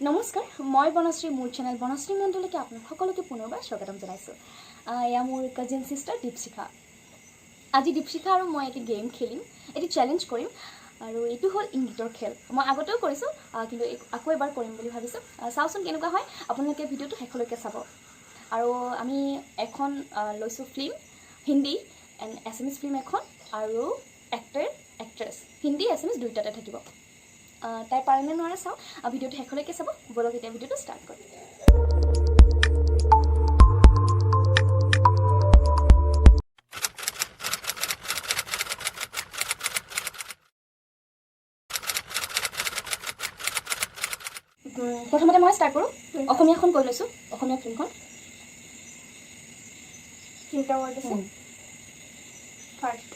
নমস্কাৰ, মই বনশ্ৰী মোৰ চেনেল বনশ্ৰী মণ্ডলকে আপোনাক সকলোকে পুনৰবাৰ স্বাগতম জনাইছোঁ। এয়া মোৰ কাজিন চিষ্টাৰ দীপশিখা। আজি দীপশিখা আৰু মই এটি গেম খেলিম, এটি চেলেঞ্জ কৰিম আৰু এইটো হ'ল ইংগিতৰ খেল। মই আগতেও কৰিছোঁ কিন্তু আকৌ এবাৰ কৰিম বুলি ভাবিছোঁ। চাওঁচোন কেনেকুৱা হয়, আপোনালোকে ভিডিঅ'টো শেষলৈকে চাব। আৰু আমি এখন লৈছোঁ film, Hindi and Assamese film এখন আৰু এক্টৰ এক্ট্ৰেছ হিন্দী এছামিজ দুয়োটাতে থাকিব। তাই পাৰেনে নোৱাৰে চাওঁ, ভিডিঅ'টো শেষলৈকে চাব। বলক এতিয়া ভিডিঅ'টো ষ্টাৰ্ট কৰিম। প্ৰথমতে মই ষ্টাৰ্ট কৰোঁ। অসমীয়াখন কৈ লৈছোঁ, অসমীয়া ফিল্মখন। তিনিটা ৱৰ্ড আছে। ফাৰ্ষ্ট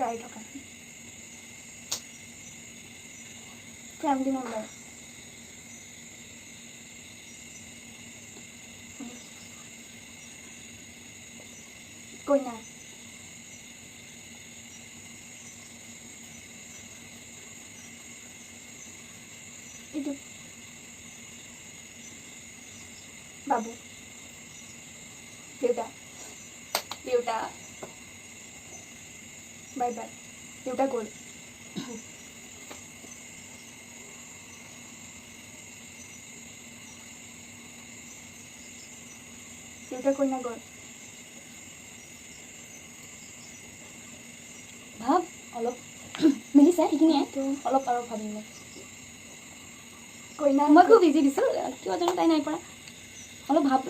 গাড়ী থকা, ফেমিলি মেম্বাৰ, কইনা, এইটো বাবু, দেউতা, দেউতা বাই বাই, দেউতা গ'ল, দেউতা কইনা গ'ল, ভাব অলপ মিলিছে সেইখিনিয়ে, অলপ আৰু ভাবিম মই। কইনা মই খুব ইজি দিছোঁ, কিয় জানো তাই নাই পৰা। অলপ ভাব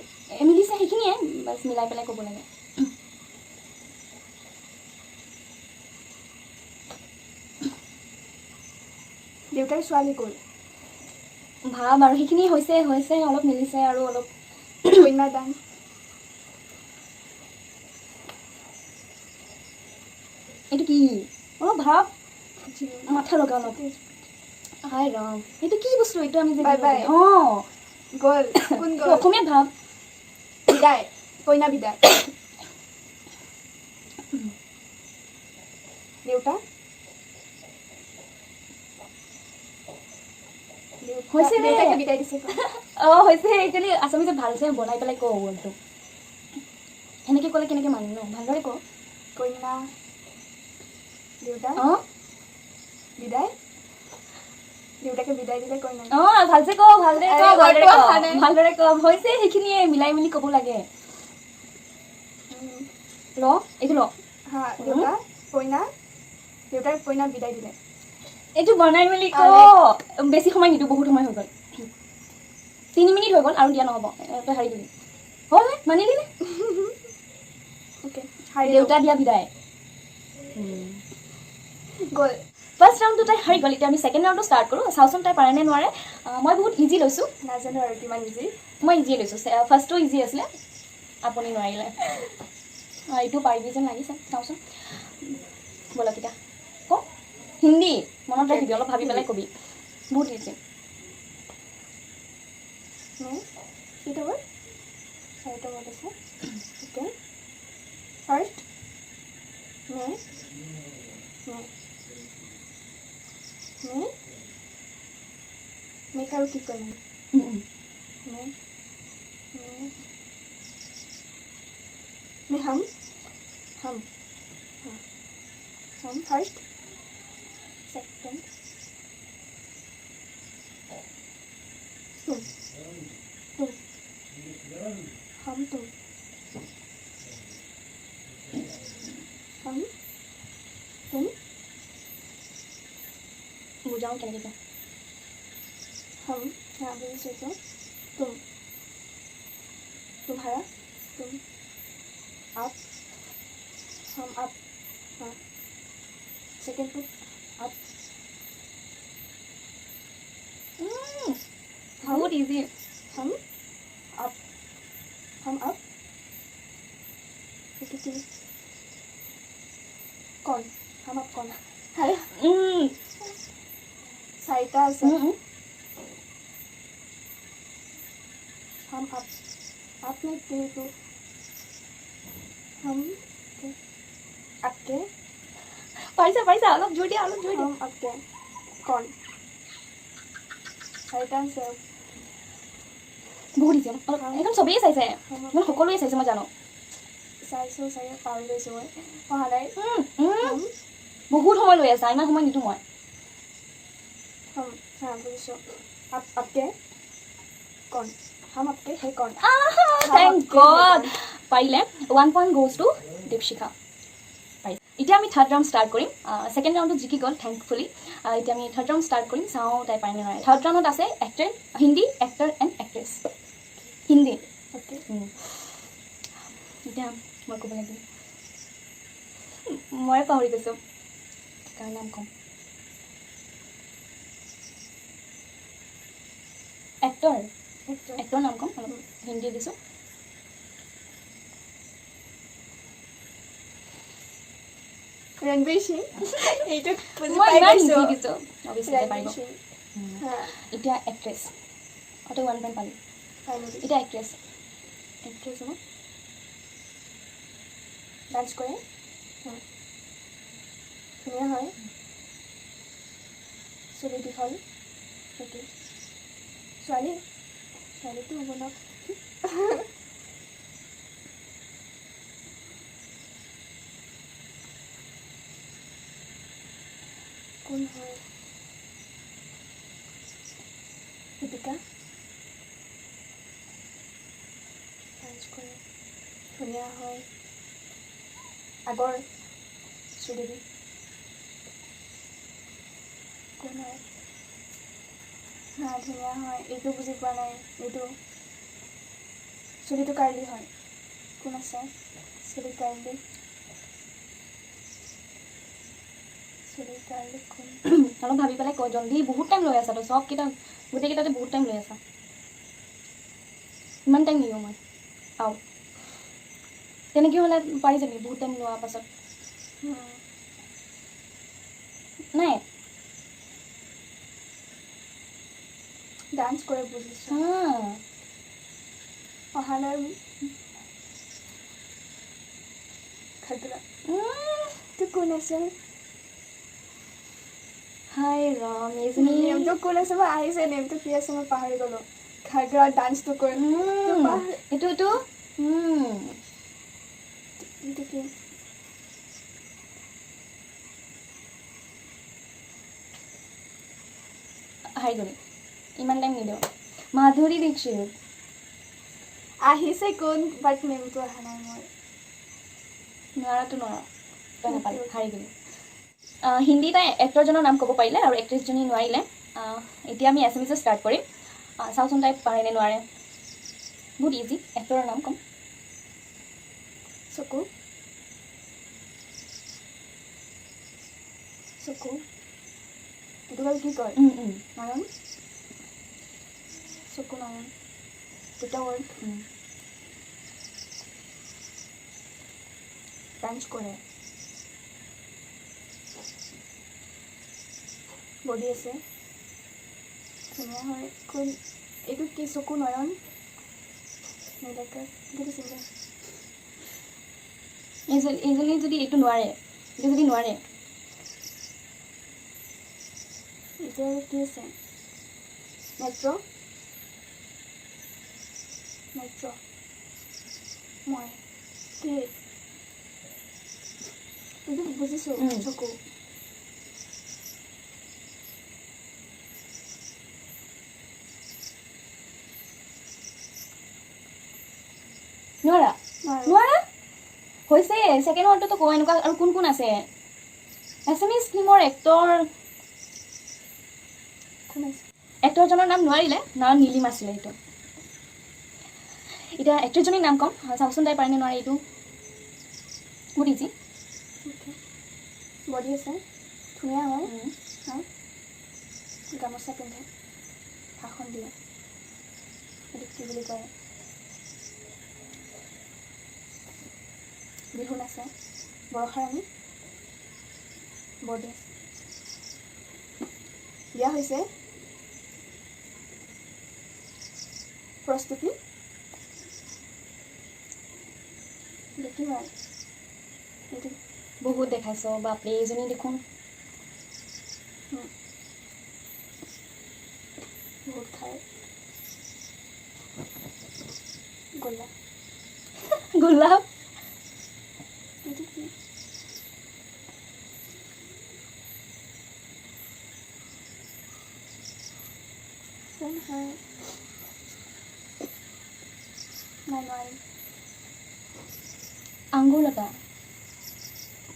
মিলিছে সেইখিনিয়ে, বাছ মিলাই পেলাই ক'ব লাগে। দেউতাৰ ছোৱালী গ'ল, ভাব আৰু সেইখিনি হৈছে হৈছে অলপ মিলিছে আৰু অলপ কইনা দান, এইটো কি অলপ ভাব, মাথা লগা অলপ। হাই ৰাম, এইটো কি বস্তু? এইটো আমি যে বাই বাই। অঁ গ'ল, কোন গ'ল? অসমীয়াত ভাব। বিদায়, কইনা বিদায়, দেউতা হৈছে ৰে। দেউতাকে বিদায় দিছে, অঁ হৈছে। একচুৱেলি আছামিজত ভালছে বনাই পেলাই কওঁ ৱৰ্ডটো। সেনেকৈ ক'লে কেনেকৈ মানিম ন? ভালদৰে কওঁ। কইনা দেউতা অঁ বিদায়, দেউতাকে বিদায় দিলে কইনা। অঁ ভালছে কওঁ, ভালদৰে কওঁ, ভালদৰে কওঁ, ভালদৰে কওঁ। হৈছে সেইখিনিয়ে, মিলাই মিলি ক'ব লাগে। ল এইটো ল হা, দেউতা কইনা, দেউতাই কইনা বিদায় দিলে। এইটো বনাই মেলি ক। বেছি সময় নিদিওঁ, বহুত সময় হৈ গ'ল। 3 মিনিট হৈ গ'ল আৰু দিয়া নহ'ব। তই হাৰি দিবি। হ'ল নে? মানিলি নে? অ'কে, দেউতা দিয়া বিদায় গ'ল। ফাৰ্ষ্ট ৰাউণ্ডটো তাই হাৰি গ'ল। এতিয়া আমি ছেকেণ্ড ৰাউণ্ডটো ষ্টাৰ্ট কৰোঁ। চাওঁচোন তাই পাৰেনে নোৱাৰে। মই বহুত ইজি লৈছোঁ, নাজানো আৰু কিমান ইজি। মই ইজিয়ে লৈছোঁ। ফাৰ্ষ্টটো ইজি আছিলে, আপুনি নোৱাৰিলে। এইটো পাৰিবি যেন লাগিছে, চাওঁচোন। ব'লক এতিয়া কওঁ। হিন্দী মনত ৰাখিবি, অলপ ভাবি পেলাই কবি। বহুত ইজি। কেইটা ৱৰ্ড? 4টা ৱৰ্ড আছে। অ'কে, ফাৰ্ষ্ট মে মেক আৰু কি কৰিম? মে হাম ফাৰ্ষ্ট, সেকেন্ড তুম हम तुम বুজাওঁ কেনেকৈ কওঁ। हम यहाँ पे सोचो तुम, तुम्हारा, तुम, आप, हम आप, हाँ, सेकेंड टू आप, बहुत इजी। हम आप, कौन, हम आप कौन, চাৰিটা আছে। हम आप में तो हम आपके পাৰিছা পাৰিছা, অলপ জোৰ দিয়া, অলপ জোৰ দিয়া। हम आपके कौन, চাৰিটা আছে বহুত ইজি এইখন চবেই চাইছে মানে সকলোৱে চাইছে মই জানো চাইছোঁ চাগে পাহৰি গৈছোঁ মই অহা নাই বহুত সময় লৈ আছা ইমান সময় নিদিওঁ মই हाँ बुझिছোঁ आपके कौन हम आपके है कौन থেংক গড পাৰিলে 1 পইণ্ট গোজ টু দীপশিখা পাৰিছে এতিয়া আমি থাৰ্ড ৰাউণ্ড ষ্টাৰ্ট কৰিম ছেকেণ্ড ৰাউণ্ডত জিকি গ'ল থেংকফুলি এতিয়া আমি থাৰ্ড ৰাউণ্ড ষ্টাৰ্ট কৰিম চাওঁ তাই পায়নে নোৱাৰে থাৰ্ড ৰাউণ্ডত আছে actor Hindi actor and actress Hindi okay এতিয়া মই ক'ব লাগিব মই পাহৰি গৈছোঁ কাৰ নাম ক'ম এক্টৰ এক্টৰ নাম ক'ম অলপ হিন্দী দিছোঁ रणवीर सिंह এইটো মই ইমান হিন্দী দিছোঁ অৱশ্যে পাৰিব रणवीर सिंह हाँ এতিয়া এক্ট্ৰেছ অটো 1 পইণ্ট পালোঁ फाइनली এতিয়া এক্ট্ৰেছ एक्ट्रेस हो डांस करे ধুনীয়া হয় চুলি দীঘল সেইটো ছোৱালী ছোৱালীটো হ'ব ন কোন হয় দীপিকা ডান্স কৰে ধুনীয়া হয় আগৰ শ্ৰীদেৱী কোন হয় হা ধুনীয়া হয় এইটো বুজি পোৱা নাই এইটো চুলিটো কাৰ্লি হয় কোন আছে চুলি কাৰ্লি কোন অলপ ভাবি পেলাই কৈ জলদি বহুত টাইম লৈ আছা তো চবকেইটা গোটেইকেইটাতে বহুত টাইম লৈ আছা ইমান টাইম নিদিওঁ মই আও তেনেকৈ হ'লে পাৰি যাবি বহুত টাইম লোৱাৰ পাছত নাই ডান্স কৰে বুজিছোঁ অহা নাই খাগৰা তো কোন আছে হাই ৰাম এইজনী নেমটো কোন আছে মই আহিছে নেমটো কি আছে মই পাহৰি গ'লোঁ খাগৰা ডান্সটো কৰে এইটো এইটো কি হাৰি গ'লি ইমান টাইম নিদিওঁ মাধুৰী দীক্ষিত আহিছে কোন বাট নেমটো অহা নাই মই নোৱাৰাটো নোৱাৰা তই নাপালি হাৰি গ'লি হিন্দী তাই এক্টৰজনৰ নাম ক'ব পাৰিলে আৰু এক্ট্ৰেছজনী নোৱাৰিলে এতিয়া আমি এছএমিছত ষ্টাৰ্ট কৰিম চাওঁচোন তাই পাৰেনে নোৱাৰে বহুত ইজি এক্টৰৰ নাম ক'ম চকু চকু এইটো বাৰু কি কয় নয়ন চকু নয়ন দুটা ৱৰ্ড ডান্স কৰে বডি আছে ধুনীয়া হয় কোন এইটো কি চকু নয়ন নেদেখা এইটো চিন্তা এইজনী যদি এইটো নোৱাৰে এইটো যদি নোৱাৰে এতিয়া কি আছে মেট্ৰ' মই কি এইটো বুজিছোঁ চকু নোৱাৰা নোৱাৰা হৈছে ছেকেণ্ড ৱৰ্ডটোতো কোৱা এনেকুৱা আৰু কোন কোন আছে এছএমিছ ফিল্মৰ এক্টৰজনৰ নাম নোৱাৰিলে নাম নীলিম আছিলে এইটো এতিয়া এক্টৰজনীৰ নাম ক'ম চাওকচোন তাই পাৰেনে নোৱাৰে এইটো বহুত ইজি বডি আছে ধুনীয়া হয় গামোচা পিন্ধে ভাষণ দিয়ে এইটো কি বুলি কয় বিহু নাচে বৰষাৰাণী বডি বিয়া হৈছে প্ৰস্তুতি দেখি হয় এইটো বহুত দেখাইছ বাপৰে এইজনী দেখোন বহুত গোলাপ এইটো কি কোন হয় নাই নোৱাৰিম আঙ্গুৰলতা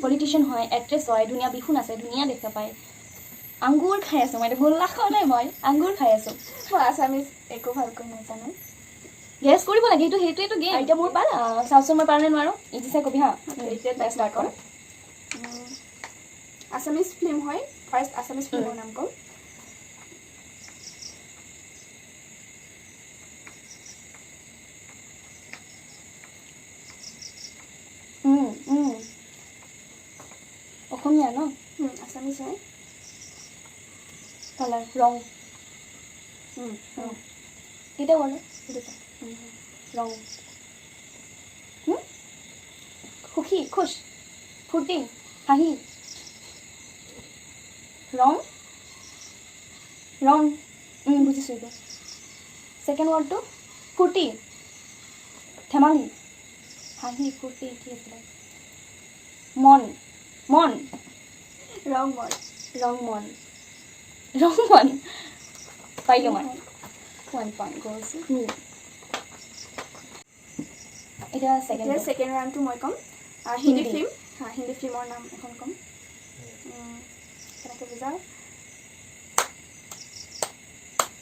পলিটিচিয়ান হয় এক্ট্ৰেছ হয় ধুনীয়া বিহু নাচে ধুনীয়া দেখা পায় আঙ্গুৰ খাই আছোঁ মই গোল্লা খোৱা নাই মই আঙ্গুৰ খাই আছোঁ মই আছামিজ একো ভালকৈ নাজানো গেছ কৰিব লাগে সেইটোৱেতো গেম এতিয়া মোৰ পাল চাওঁচোন মই পাৰোঁ নে নোৱাৰোঁ ইজি চাই কবি হা এতিয়া ষ্টাৰ্ট কৰ আছামিজ ফিল্ম হয় ফাৰ্ষ্ট আছামিজ ফিল্মৰ নাম কম অসমীয়া ন আছামিজ হয় কালাৰ ৰং কেতিয়া ক'লো দুটা ৰং সুখী খুচ ফূৰ্তি হাঁহি ৰং ৰং বুজিছোঁ এতিয়া ছেকেণ্ড ৱৰ্ডটো ফূৰ্তি ধেমালি হাঁহি ফূৰ্তি কি আছিলে মন মন ৰং মন ৰং মন ৰং মন পাৰিলোঁ মই 1 point গৈছোঁ এতিয়া ছেকেণ্ড ৰাউণ্ডটো মই ক'ম হিন্দী ফিল্ম হিন্দী ফিল্মৰ নাম এখন ক'ম কেনেকৈ বুজাওঁ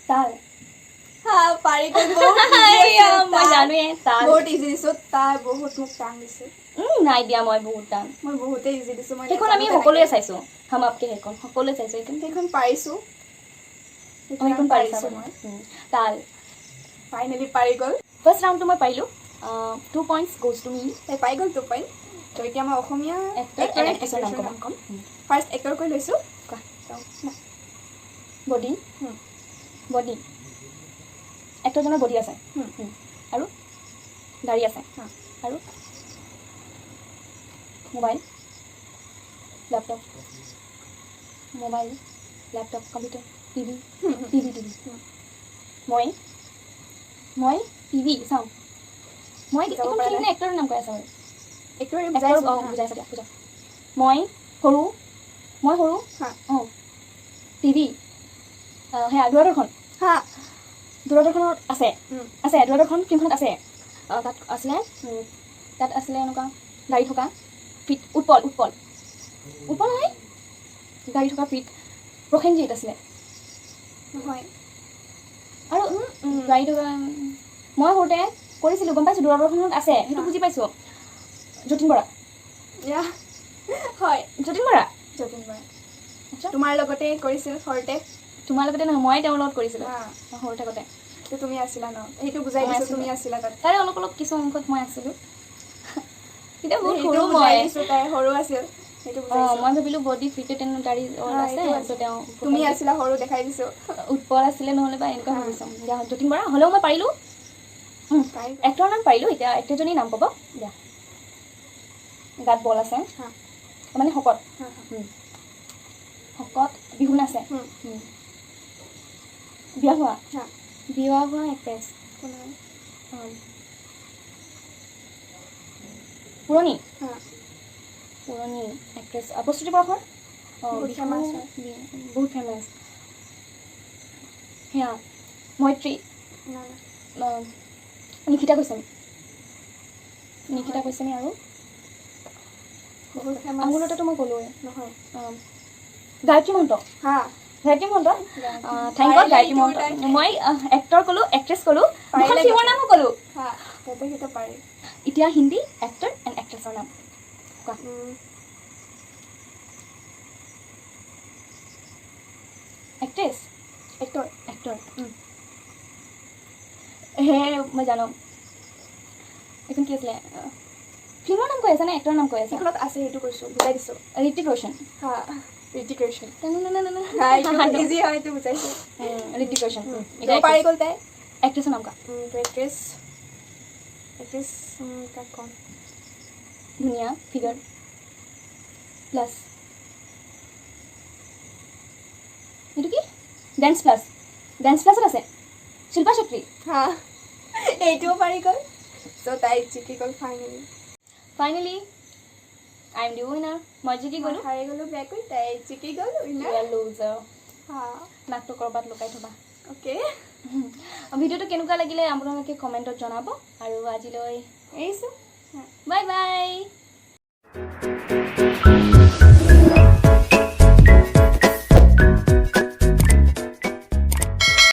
তাল পাৰি গ'ল মই জানোৱে তাল বহুত ইজি দিছোঁ তাই বহুত মোক টান দিছে নাই দিয়া মই বহুত টান মই বহুতেই ইজি দিছোঁ মই সেইখন আমি সকলোৱে চাইছোঁ হাম আপকে সেইখন সকলোৱে চাইছোঁ সেইখন পাৰিছোঁ সেইখন পাৰিছোঁ মই তাল ফাইনেলি পাৰি গ'ল ফাৰ্ষ্ট ৰাউণ্ডটো মই পাৰিলোঁ 2 points goes to me তাই পাই গ'ল 2 পইণ্ট তো এতিয়া মই অসমীয়া এক্টৰৰ নাম ক'ম ফাৰ্ষ্ট এক্টৰকৈ লৈছোঁ বডি বডি এক্টৰজনৰ বডি আছে আৰু গাড়ী আছে আৰু মোবাইল লেপটপ কম্পিউটাৰ টিভি মই টিভি চাওঁ মই এক্টৰৰ নাম কৈ আছোঁ বুজাইছোঁ দিয়া বুজা মই সৰু অঁ টিভি সেয়া দূৰদৰ্শনত আছে দূৰদৰ্শন ফিল্মখনত আছে তাত আছিলে এনেকুৱা গাড়ী থকা ফিট উৎপল নহয় গাড়ী থকা ফিট প্ৰসেনজিৎ আছিলে নহয় আৰু গাড়ী থকা মই সৰুতে কৰিছিলোঁ গম পাইছোঁ দূৰদৰ্শনত আছে সেইটো বুজি পাইছোঁ যতীন বৰা হয় যতীন বৰা তোমাৰ লগতে কৰিছিল সৰুতে তোমাৰ লগতে নহয় মই তেওঁৰ লগত কৰিছিলোঁ সৰু থাকোঁতে তুমি আছিলা ন সেইটো বুজাই দিছোঁ তুমি আছিলা তাত তাৰে অলপ কিছু অংশত মই আছিলোঁ তেতিয়া বহুত সৰু মই তাই সৰু আছিল সেইটো মই ভাবিলোঁ বডি ফিটেড গাড়ী আছে তেওঁ তুমি আছিলা সৰু দেখাই দিছোঁ উৎপল আছিলে নহ'লে বা এনেকুৱা ভাবিছোঁ যতীন বৰা হ'লেও মই পাৰিলোঁ এক্টৰৰ নাম পাৰিলোঁ এতিয়া এক্টৰজনীৰ নাম ক'ব দিয়া গাত বল আছে মানে শকত বিহু নাচে বিয়া হোৱা এক্ট্ৰেছ পুৰণি এক্ট্ৰেছ প্ৰস্তুতি পৰাশৰ বহুত ফেমাছ সেয়া মৈত্ৰী নিকিতা গোস্বামী আৰু আঙুলতাটো মই ক'লোৱে নহয় গায়ত্ৰী মহন্ত থেংক গড গায়ত্ৰী মহন্ত মই এক্টৰ ক'লোঁ এক্ট্ৰেছ ক'লোঁ ফিল্মৰ নামো ক'লোঁ পাৰি এতিয়া হিন্দী এক্টৰ এণ্ড এক্ট্ৰেছৰ নাম কোৱা এক্ট্ৰেছ এক্টৰ মই জানো এইখন কি আছিলে ফিল্মৰ নাম কৈ আছে নে এক্টৰৰ নাম কৈ আছে সেইখনত আছে সেইটো কৈছোঁ বুজাই দিছোঁ ঋতিক ৰোশন ঋতিক ৰোশন ঋতিক ৰোশন পাৰি গ'ল তাই এক্ট্ৰেছৰ নাম কোৱা এক্ট্ৰেছ কাক ক'ম ধুনীয়া ফিগাৰ প্লাছ এইটো কি ডেন্স প্লাছত আছে শিল্পা চেত্ৰী এইটোও পাৰি গ'ল চ' তাই জিকি গ'ল finally finally I am the winner মই জিকি গ'লোঁ হাৰি গ'লোঁ বেয়াকৈ তাই জিকি গ'ল উইনাৰ লুজাৰ হা নাকটো ক'ৰবাত লুকাই থ'বা অ'কে ভিডিঅ'টো কেনেকুৱা লাগিলে আপোনালোকে কমেণ্টত জনাব আৰু আজিলৈ এৰিছোঁ হা বাই বাই